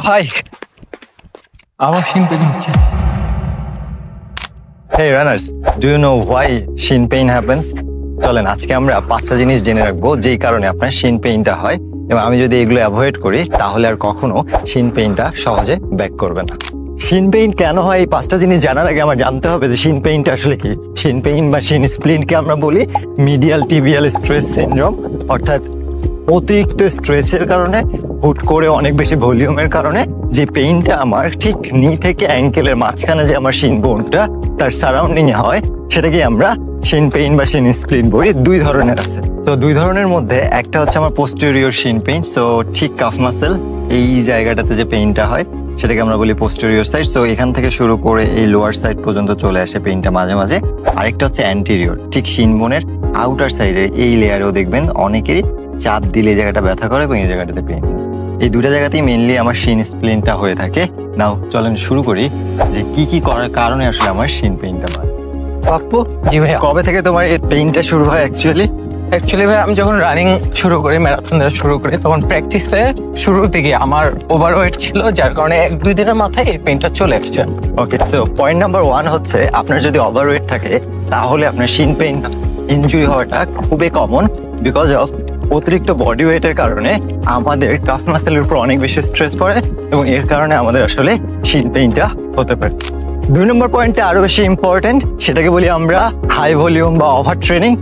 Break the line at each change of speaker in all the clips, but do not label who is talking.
ভাই আমার শিন পেন হচ্ছে।
Hey runners, do you know why shin pain happens? চলেন আজকে আমরা 5টা জিনিস জেনে রাখবো যেই কারণে আপনার শিন পেইনটা হয়, এবং আমি যদি এগুলো অ্যাভয়েড করি তাহলে আর কখনো শিন পেইনটা সহজে ব্যাক করবে না। শিন পেইন কেন হয় এই 5টা জিনিস জানার আগে আমার জানতে হবে যে শিন পেইনটা আসলে কি। শিন পেইন বা শিন স্প্লিনকে আমরা বলি মিডিয়াল টিবিয়াল স্ট্রেস সিনড্রোম, অর্থাৎ অতিরিক্ত স্ট্রেসের কারণে হুট করে অনেক বেশি ভলিউমের কারণে যে পেইনটা আমার ঠিক নি থেকে অ্যাঙ্কেলের মাঝখানে যে আমার শিন বোনটা তার সারাউন্ডিং এ হয়, সেটাকে আমরা শিন পেইন বা শিন স্প্লিন বলি। দুই ধরনের আছে। তো দুই ধরনের মধ্যে একটা হচ্ছে আমার পোস্টেরিয়র শিন পেইন, সো ঠিক কাফ মাসেল এই জায়গাটাতে যে পেইনটা হয় সেটাকে আমরা বলি পোস্টেরিয়র সাইড। সো এখান থেকে শুরু করে এই লোয়ার সাইড পর্যন্ত চলে আসে পেইনটা মাঝে মাঝে। আরেকটা হচ্ছে অ্যান্টেরিয়র, ঠিক শিন বোনের আউটার সাইডের এই লেয়ারেও দেখবেন অনেকেরই চাপ দিলে এই জায়গাটা ব্যথা করে এবং এই জায়গাটাতে পেইন। এই দুটা জায়গাতেই মেইনলি আমার শিন স্প্লিনটা হয়ে থাকে। নাও চলেন শুরু করি যে কি কি করার কারণে আসলে আমার শিন পেইনটা হয়। পাপ্পু,
জি ভাই।
কবে থেকে তোমার এই পেইনটা শুরু হয় অ্যাকচুয়ালি
ভাই আমি যখন রানিং শুরু করি, ম্যারাথন দেওয়া শুরু করি, তখন প্র্যাকটিসের শুরুর দিকে আমার ওভারওয়েট ছিল, যার কারণে 1-2 দিনের মাথায় এই পেইনটা চলে আসছে।
ওকে, সো পয়েন্ট নাম্বার 1 হচ্ছে আপনার যদি ওভারওয়েট থাকে তাহলে আপনার শিন পেইন ইনজুরি হওয়াটা খুবই কমন, বিকজ অফ অতিরিক্ত বডি ওয়েটের কারণে আমাদের কাফ মাসেলের উপর অনেক বেশি স্ট্রেস পড়ে এবং এর কারণে আমাদের আসলে শিন পেইনটা হতে পারে। 2 নম্বর পয়েন্টটা আরো বেশি ইম্পর্টেন্ট, সেটাকে বলি আমরা হাই ভলিউম বা ওভার ট্রেনিং।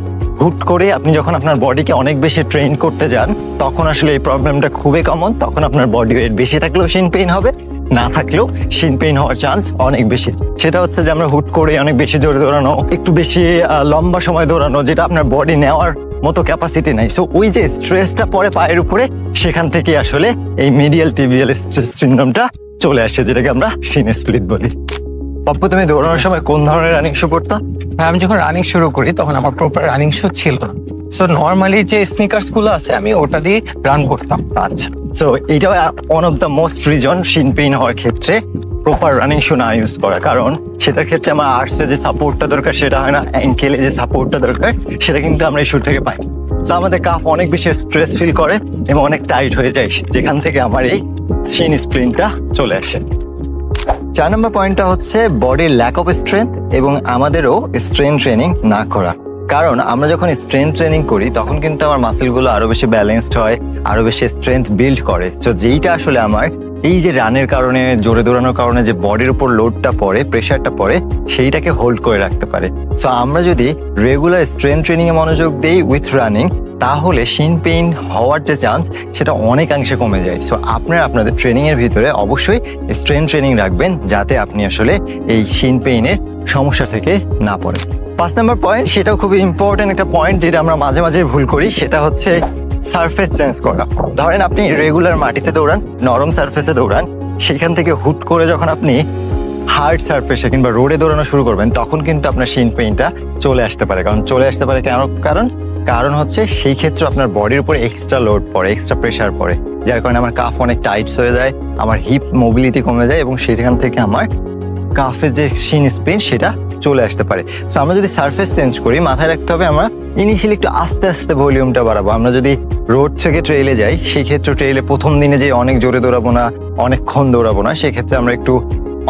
হুট করে আপনি যখন আপনার বডিকে অনেক বেশি ট্রেন করতে যান তখন আসলে এই প্রবলেমটা খুবই কমন। তখন আপনার বডি ওয়েট বেশি থাকলেও শিন পেইন হবে, না থাকলেও শিন পেইন হওয়ার চান্স অনেক বেশি। সেটা হচ্ছে যে আমরা হুট করে অনেক বেশি জোরে দৌড়ানো, একটু বেশি লম্বা সময় দৌড়ানো, যেটা আপনার বডি নেওয়ার মতো ক্যাপাসিটি নাই। সো ওই যে স্ট্রেসটা পড়ে পায়ের উপরে, সেখান থেকে আসলে এই মিডিয়াল টিবিয়াল স্ট্রেস সিনড্রোমটা চলে আসে, যেটাকে আমরা শিন স্প্লিট বলি। পাপ্পু, তুমি দৌড়ানোর সময় কোন ধরনের রানিং শু পড়তা?
আমি যখন রানিং শুরু করি তখন আমার প্রপার রানিং শু ছিল না। সো নর্মালি যে স্নিকার্স গুলো আছে আমি ওটা দিয়ে রান করতাম।
আচ্ছা, সো এইটা one of the most reason shin pain হওয়ার ক্ষেত্রে প্রপার রানিং শু না ইউজ করা, কারণ সেটার ক্ষেত্রে আমার আর্টসে যে সাপোর্টটা দরকার সেটা হয় না, অ্যাঙ্কেলে যে সাপোর্টটা দরকার সেটা কিন্তু আমরা এই শু থেকে পাই। তো আমাদের কাফ অনেক বেশি স্ট্রেস ফিল করে এবং অনেক টাইট হয়ে যায়, যেখান থেকে আমার এই শিন স্প্লিনটা চলে আসে। 4 নম্বর পয়েন্টটা হচ্ছে বডির ল্যাক অফ স্ট্রেংথ এবং আমাদেরও স্ট্রেংথ ট্রেনিং না করা। কারণ আমরা যখন স্ট্রেংথ ট্রেনিং করি তখন কিন্তু আমার মাসেলগুলো আরো বেশি ব্যালেন্সড হয়, আরো বেশি স্ট্রেংথ বিল্ড করে। তো যেইটা আসলে আমার এই যে রানের কারণে, জোরে দৌড়ানোর কারণে যে বডির উপর লোডটা পড়ে, প্রেশারটা পড়ে, সেইটাকে হোল্ড করে রাখতে পারে। সো আমরা যদি রেগুলার স্ট্রেংথ ট্রেনিং এ মনোযোগ দিই উইথ রানিং, তাহলে শিন পেইন হওয়ার যে চান্স সেটা অনেকাংশে কমে যায়। সো আপনাদের ট্রেনিং এর ভিতরে অবশ্যই স্ট্রেংথ ট্রেনিং রাখবেন, যাতে আপনি আসলে এই শিন পেইনের সমস্যা থেকে না পড়েন। 5 নম্বর পয়েন্ট, সেটাও খুবই ইম্পর্টেন্ট একটা পয়েন্ট, যেটা আমরা মাঝে মাঝে ভুল করি, সেটা হচ্ছে সারফেস চেঞ্জ করা। ধরেন আপনি রেগুলার মাটিতে দৌড়ান, নরম সারফেসে দৌড়ান, সেখান থেকে হুট করে যখন আপনি হার্ড সারফেসে কিংবা রোডে দৌড়ানো শুরু করবেন তখন কিন্তু আপনার শিন পেইনটা চলে আসতে পারে। কারণ হচ্ছে সেই ক্ষেত্রে আপনার বডির উপরে এক্সট্রা লোড পড়ে, এক্সট্রা প্রেশার পড়ে, যার কারণে আমার কাফ অনেক টাইটস হয়ে যায়, আমার হিপ মোবিলিটি কমে যায় এবং সেখান থেকে আমার কাফের যে শিন স্প্লিন সেটা চলে আসতে পারে। সো আমরা যদি সারফেস চেঞ্জ করি, মাথায় রাখতে হবে আমরা ইনিশিয়ালি একটু আস্তে আস্তে ভলিউমটা বাড়াবো। আমরা যদি রোড থেকে ট্রেইলে যাই, সেই ক্ষেত্রে ট্রেইলে প্রথম দিনে যে অনেক জোরে দৌড়াবো না, অনেকক্ষণ দৌড়াবো না, সেক্ষেত্রে আমরা একটু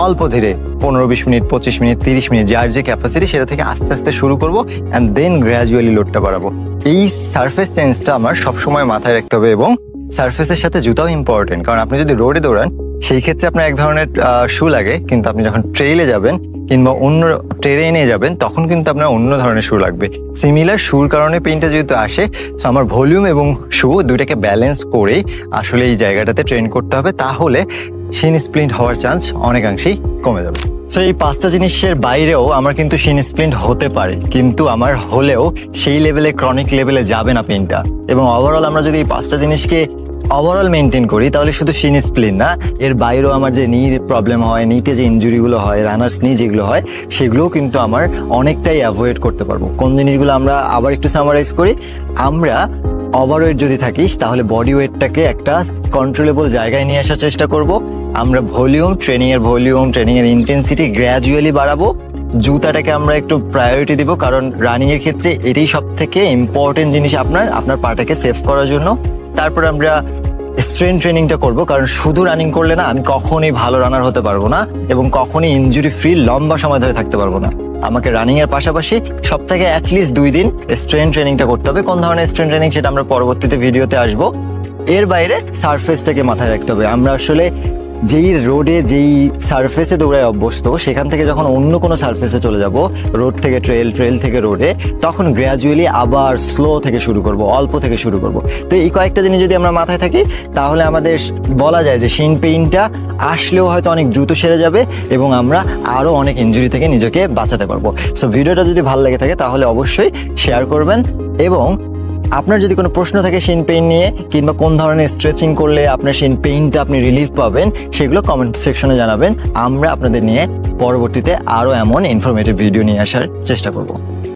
অল্প ধীরে 15-20 মিনিট, 25 মিনিট, 30 মিনিট, যার যে ক্যাপাসিটি সেটা থেকে আস্তে আস্তে শুরু করবো অ্যান্ড দেন গ্র্যাজুয়ালি লোডটা বাড়াবো। এই সারফেস চেঞ্জটা আমার সবসময় মাথায় রাখতে হবে এবং সারফেসের সাথে জুতাও ইম্পর্টেন্ট, কারণ আপনি যদি রোডে দৌড়ান সেই ক্ষেত্রে আপনার এক ধরনের শু লাগে, কিন্তু আপনি যখন ট্রেইলে যাবেন কিংবা অন্য ট্রেনে যাবেন তখন কিন্তু আপনার অন্য ধরনের শু লাগবে। সিমিলার শুর কারণে পেইনটা যেহেতু আসে, সো আমার ভলিউম এবং শু দুইটাকে ব্যালেন্স করেই আসলে এই জায়গাটাতে ট্রেন করতে হবে, তাহলে শিন স্প্লিন্ট হওয়ার চান্স অনেকাংশেই কমে যাবে। সো এই 5টা জিনিসের বাইরেও আমার কিন্তু শিন স্প্লিন্ট হতে পারে, কিন্তু আমার হলেও সেই লেভেলে, ক্রনিক লেভেলে যাবে না পেইনটা। এবং ওভারঅল আমরা যদি এই 5টা জিনিসকে ওভারঅল মেনটেন করি তাহলে শুধু শিন স্প্লিন না, এর বাইরেও আমার যে নি প্রবলেম হয়, নিতে যে ইনজুরিগুলো হয়, রানার্স নি যেগুলো হয়, সেগুলোও কিন্তু আমার অনেকটাই অ্যাভয়েড করতে পারবো। কোন জিনিসগুলো আমরা আবার একটু সামারাইজ করি, আমরা ওভারওয়েট যদি থাকিস তাহলে বডি ওয়েটটাকে একটা কন্ট্রোলেবল জায়গায় নিয়ে আসার চেষ্টা করব। আমরা ট্রেনিংয়ের ইন্টেন্সিটি গ্র্যাজুয়ালি বাড়াবো। জুতাটাকে আমরা একটু প্রায়োরিটি দিব, কারণ রানিংয়ের ক্ষেত্রে এটাই সব থেকে ইম্পর্টেন্ট জিনিস আপনার পাটাকে সেভ করার জন্য। তারপর আমরা স্ট্রেংথ ট্রেনিংটা করব, কারণ শুধু রানিং করলে না আমি কখনোই ভালো রানার হতে পারবো না এবং কখনোই ইনজুরি ফ্রি লম্বা সময় ধরে থাকতে পারবো না। আমাকে রানিং এর পাশাপাশি সপ্তাহে অ্যাটলিস্ট 2 দিন স্ট্রেংথ ট্রেনিংটা করতে হবে। কোন ধরনের স্ট্রেংথ ট্রেনিং সেটা আমরা পরবর্তীতে ভিডিওতে আসবো। এর বাইরে সারফেসটাকে মাথায় রাখতে হবে। আমরা আসলে যেই রোডে যেই সারফেসে দৌড়ায় অভ্যস্ত, সেখান থেকে যখন অন্য কোনো সারফেসে চলে যাব, রোড থেকে ট্রেল, ট্রেল থেকে রোডে, তখন গ্র্যাজুয়ালি আবার স্লো থেকে শুরু করব, অল্প থেকে শুরু করব। তো এই কয়েকটা জিনিস যদি আমরা মাথায় থাকি তাহলে আমাদের বলা যায় যে শিন পেইনটা আসলেও হয়তো অনেক দ্রুত সেরে যাবে এবং আমরা আরও অনেক ইনজুরি থেকে নিজেকে বাঁচাতে পারবো। সো ভিডিওটা যদি ভালো লেগে থাকে তাহলে অবশ্যই শেয়ার করবেন এবং আপনার যদি কোনো প্রশ্ন থাকে শিন পেইন নিয়ে কিংবা কোন ধরনের স্ট্রেচিং করলে আপনার শিন পেইনটা আপনি রিলিফ পাবেন, সেগুলো কমেন্ট সেকশনে জানাবেন। আমরা আপনাদের নিয়ে পরবর্তীতে আরও এমন ইনফরমেটিভ ভিডিও নিয়ে আসার চেষ্টা করব।